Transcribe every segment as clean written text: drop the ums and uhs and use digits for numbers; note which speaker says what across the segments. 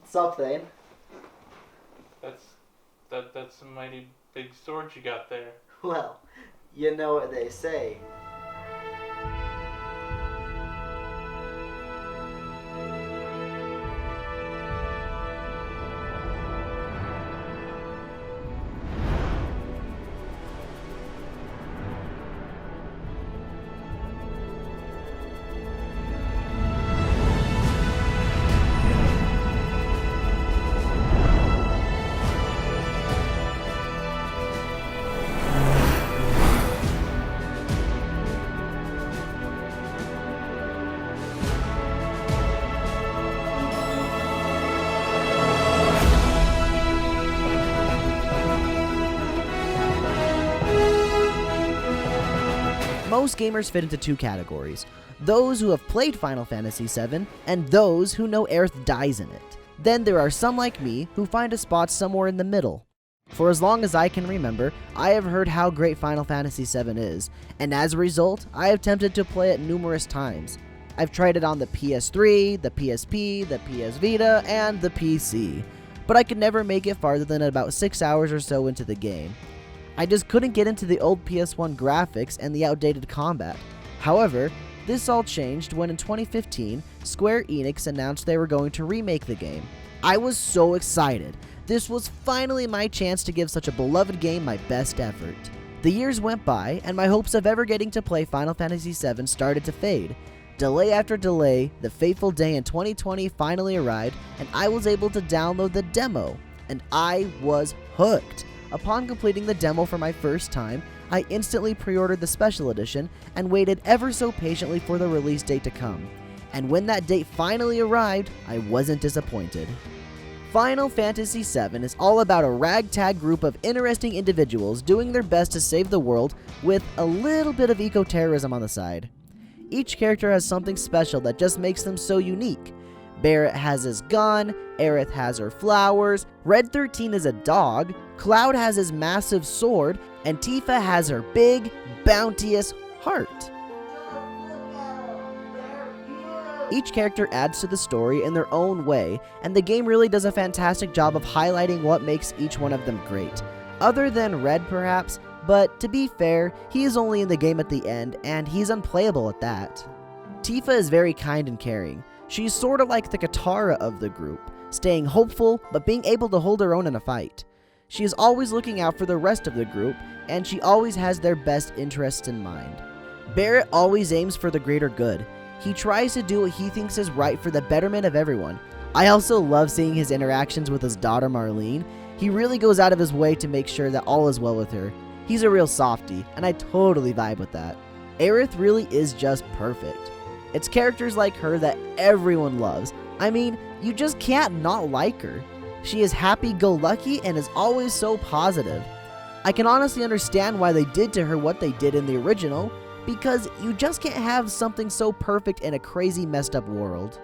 Speaker 1: something.
Speaker 2: That's a mighty big sword you got there.
Speaker 1: Well, you know what they say.
Speaker 3: Most gamers fit into two categories: those who have played Final Fantasy VII, and those who know Aerith dies in it. Then there are some like me who find a spot somewhere in the middle. For as long as I can remember, I have heard how great Final Fantasy VII is, and as a result, I have attempted to play it numerous times. I've tried it on the PS3, the PSP, the PS Vita, and the PC, but I could never make it farther than about 6 hours or so into the game. I just couldn't get into the old PS1 graphics and the outdated combat. However, this all changed when in 2015, Square Enix announced they were going to remake the game. I was so excited. This was finally my chance to give such a beloved game my best effort. The years went by, and my hopes of ever getting to play Final Fantasy VII started to fade. Delay after delay, the fateful day in 2020 finally arrived, and I was able to download the demo, and I was hooked. Upon completing the demo for my first time, I instantly pre-ordered the special edition and waited ever so patiently for the release date to come. And when that date finally arrived, I wasn't disappointed. Final Fantasy VII is all about a ragtag group of interesting individuals doing their best to save the world with a little bit of eco-terrorism on the side. Each character has something special that just makes them so unique. Barrett has his gun, Aerith has her flowers, Red 13 is a dog, Cloud has his massive sword, and Tifa has her big, bounteous heart. Each character adds to the story in their own way, and the game really does a fantastic job of highlighting what makes each one of them great. Other than Red perhaps, but to be fair, he is only in the game at the end, and he's unplayable at that. Tifa is very kind and caring. She's sorta like the Katara of the group, staying hopeful, but being able to hold her own in a fight. She is always looking out for the rest of the group, and she always has their best interests in mind. Barrett always aims for the greater good. He tries to do what he thinks is right for the betterment of everyone. I also love seeing his interactions with his daughter Marlene. He really goes out of his way to make sure that all is well with her. He's a real softie, and I totally vibe with that. Aerith really is just perfect. It's characters like her that everyone loves. I mean, you just can't not like her. She is happy-go-lucky and is always so positive. I can honestly understand why they did to her what they did in the original, because you just can't have something so perfect in a crazy messed up world.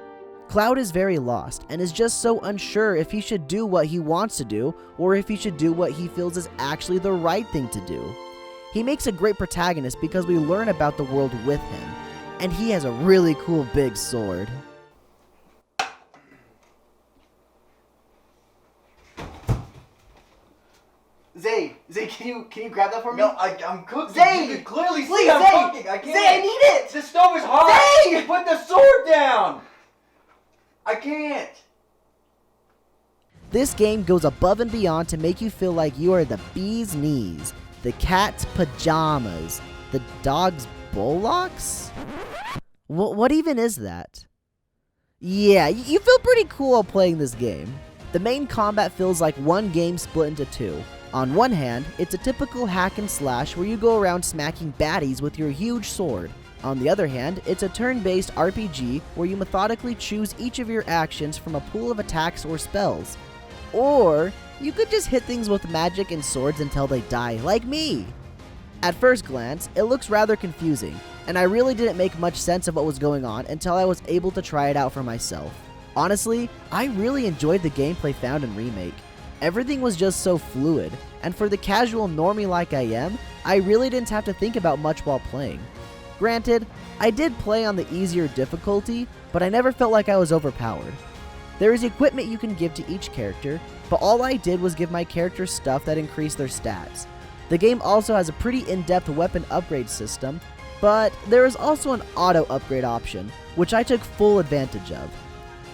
Speaker 3: Cloud is very lost and is just so unsure if he should do what he wants to do or if he should do what he feels is actually the right thing to do. He makes a great protagonist because we learn about the world with him, and he has a really cool big sword.
Speaker 1: Zay, can you grab that for me?
Speaker 4: No, I'm cooking.
Speaker 1: Zay,
Speaker 4: you can clearly
Speaker 1: please,
Speaker 4: see I'm
Speaker 1: Zay,
Speaker 4: cooking. I can't.
Speaker 1: Zay, I need it.
Speaker 4: The stove is hot.
Speaker 1: Zay,
Speaker 4: put the sword down. I can't.
Speaker 3: This game goes above and beyond to make you feel like you are the bee's knees, the cat's pajamas, the dog's bullocks? What even is that? Yeah, you feel pretty cool while playing this game. The main combat feels like one game split into two. On one hand, it's a typical hack and slash where you go around smacking baddies with your huge sword. On the other hand, it's a turn-based RPG where you methodically choose each of your actions from a pool of attacks or spells. Or, you could just hit things with magic and swords until they die, like me. At first glance, it looks rather confusing, and I really didn't make much sense of what was going on until I was able to try it out for myself. Honestly, I really enjoyed the gameplay found in Remake. Everything was just so fluid, and for the casual normie like I am, I really didn't have to think about much while playing. Granted, I did play on the easier difficulty, but I never felt like I was overpowered. There is equipment you can give to each character, but all I did was give my character stuff that increased their stats. The game also has a pretty in-depth weapon upgrade system, but there is also an auto upgrade option, which I took full advantage of.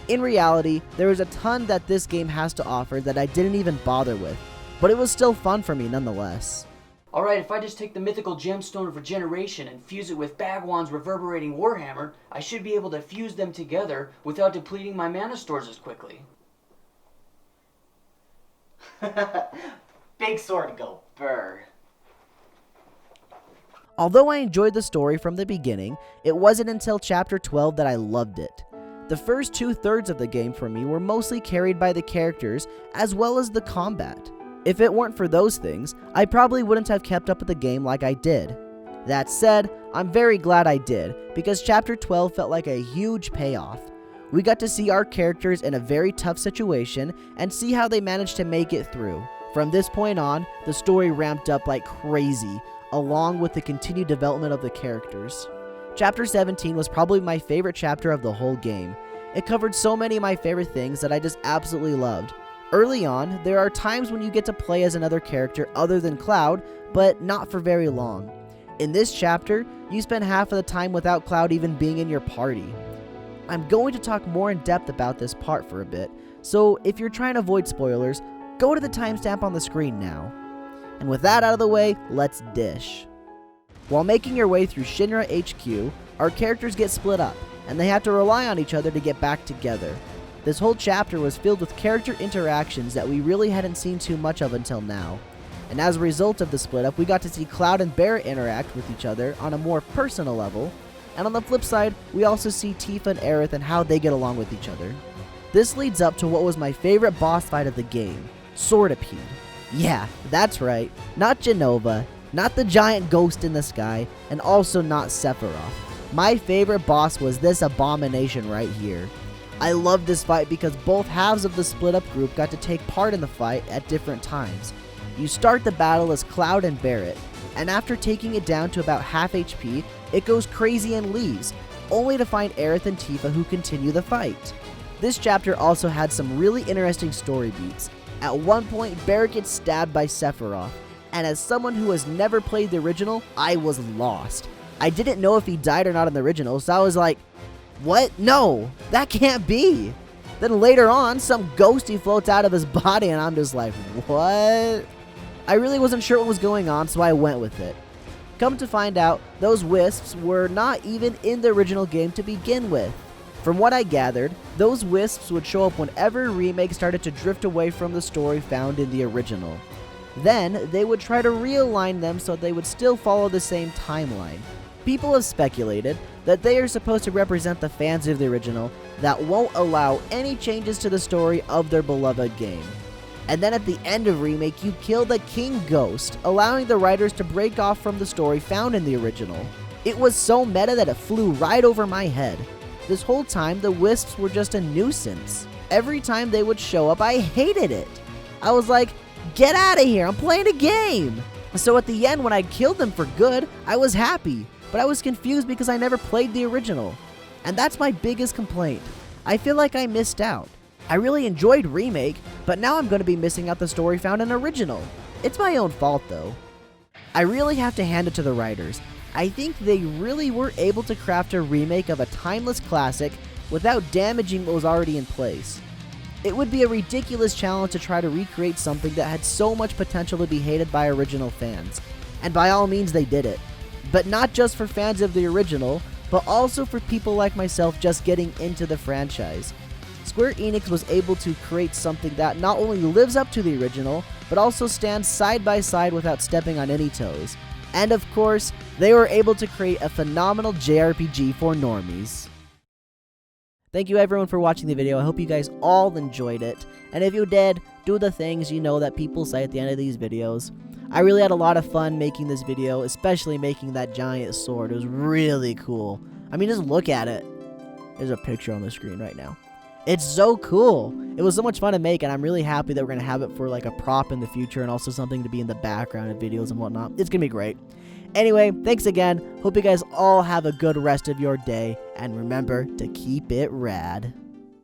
Speaker 3: In reality, there is a ton that this game has to offer that I didn't even bother with, but it was still fun for me nonetheless.
Speaker 5: Alright, if I just take the mythical gemstone of regeneration and fuse it with Bagwan's reverberating warhammer, I should be able to fuse them together without depleting my mana stores as quickly.
Speaker 1: Big sword go burr.
Speaker 3: Although I enjoyed the story from the beginning, it wasn't until chapter 12 that I loved it. The first 2/3 of the game for me were mostly carried by the characters as well as the combat. If it weren't for those things, I probably wouldn't have kept up with the game like I did. That said, I'm very glad I did, because chapter 12 felt like a huge payoff. We got to see our characters in a very tough situation and see how they managed to make it through. From this point on, the story ramped up like crazy, along with the continued development of the characters. Chapter 17 was probably my favorite chapter of the whole game. It covered so many of my favorite things that I just absolutely loved. Early on, there are times when you get to play as another character other than Cloud, but not for very long. In this chapter, you spend half of the time without Cloud even being in your party. I'm going to talk more in depth about this part for a bit, so if you're trying to avoid spoilers, go to the timestamp on the screen now. And with that out of the way, let's dish. While making your way through Shinra HQ, our characters get split up, and they have to rely on each other to get back together. This whole chapter was filled with character interactions that we really hadn't seen too much of until now. And as a result of the split up, we got to see Cloud and Barret interact with each other on a more personal level, and on the flip side, we also see Tifa and Aerith and how they get along with each other. This leads up to what was my favorite boss fight of the game, Swordipede. Yeah, that's right, not Jenova, not the giant ghost in the sky, and also not Sephiroth. My favorite boss was this abomination right here. I loved this fight because both halves of the split up group got to take part in the fight at different times. You start the battle as Cloud and Barret, and after taking it down to about half HP, it goes crazy and leaves, only to find Aerith and Tifa who continue the fight. This chapter also had some really interesting story beats. At one point, Barret gets stabbed by Sephiroth, and as someone who has never played the original, I was lost. I didn't know if he died or not in the original, so I was like, what? No, that can't be. Then later on, some ghosty floats out of his body and I'm just like, what? I really wasn't sure what was going on, so I went with it. Come to find out, those wisps were not even in the original game to begin with. From what I gathered, those wisps would show up whenever Remake started to drift away from the story found in the original. Then, they would try to realign them so they would still follow the same timeline. People have speculated that they are supposed to represent the fans of the original that won't allow any changes to the story of their beloved game. And then at the end of Remake, you kill the King Ghost, allowing the writers to break off from the story found in the original. It was so meta that it flew right over my head. This whole time, the wisps were just a nuisance. Every time they would show up, I hated it. I was like, get out of here, I'm playing a game! So at the end, when I killed them for good, I was happy. But I was confused because I never played the original. And that's my biggest complaint. I feel like I missed out. I really enjoyed Remake, but now I'm going to be missing out the story found in original. It's my own fault though. I really have to hand it to the writers. I think they really were able to craft a remake of a timeless classic without damaging what was already in place. It would be a ridiculous challenge to try to recreate something that had so much potential to be hated by original fans. And by all means they did it. But not just for fans of the original, but also for people like myself just getting into the franchise. Square Enix was able to create something that not only lives up to the original, but also stands side by side without stepping on any toes. And of course, they were able to create a phenomenal JRPG for normies. Thank you everyone for watching the video. I hope you guys all enjoyed it. And if you did, do the things you know that people say at the end of these videos. I really had a lot of fun making this video, especially making that giant sword. It was really cool. I mean, just look at it. There's a picture on the screen right now. It's so cool. It was so much fun to make, and I'm really happy that we're going to have it for like a prop in the future and also something to be in the background of videos and whatnot. It's going to be great. Anyway, thanks again. Hope you guys all have a good rest of your day, and remember to keep it rad.